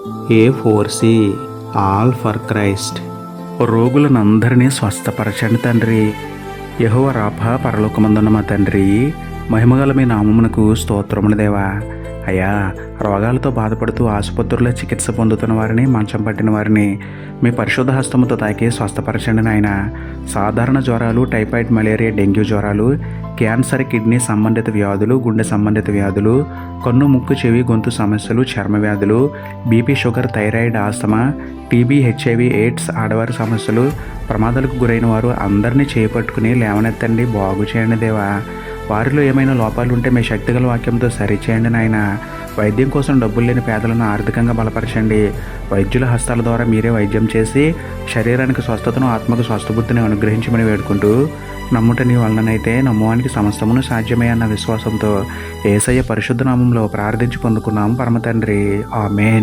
A4C all for Christ. రోగులనందరినీ స్వస్థపరచండి తండ్రి. యెహోవా Rapha, పరలోకమందున్న మా తండ్రి, మహిమగల మీ నామమునకు స్తోత్రములు దేవా. అయ్యా, రోగాలతో బాధపడుతూ ఆసుపత్రుల్లో చికిత్స పొందుతున్న వారిని, మంచం పట్టిన వారిని మీ పరిశుద్ధ హస్తముతో తాకి స్వస్థపరచండి నాయన. సాధారణ జ్వరాలు, టైఫాయిడ్, మలేరియా, డెంగ్యూ జ్వరాలు, క్యాన్సర్, కిడ్నీ సంబంధిత వ్యాధులు, గుండె సంబంధిత వ్యాధులు, కన్ను, ముక్కు, చెవి, గొంతు సమస్యలు, చర్మ వ్యాధులు, BP, sugar, thyroid, asthma, TB, HIV, AIDS, ఆడవారి సమస్యలు, ప్రమాదాలకు గురైన వారు అందరినీ చేపట్టుకుని లేవనెత్తండి, బాగు చేయండి దేవా. వారిలో ఏమైనా లోపాలు ఉంటే మీ శక్తిగల వాక్యంతో సరిచేయండి నాయన. వైద్యం కోసం డబ్బులు లేని పేదలను ఆర్థికంగా బలపరచండి. వైద్యుల హస్తాల ద్వారా మీరే వైద్యం చేసి శరీరానికి స్వస్థతను, ఆత్మకు స్వస్థబుద్ధిని అనుగ్రహించమని వేడుకుంటూ, నమ్ముట నీ వలననైతే నమ్మువానికి సమస్తమును సాధ్యమే అన్న విశ్వాసంతో యేసయ్య పరిశుద్ధ నామంలో ప్రార్థించి పొందుకున్నాము పరమ తండ్రి. ఆమేన్.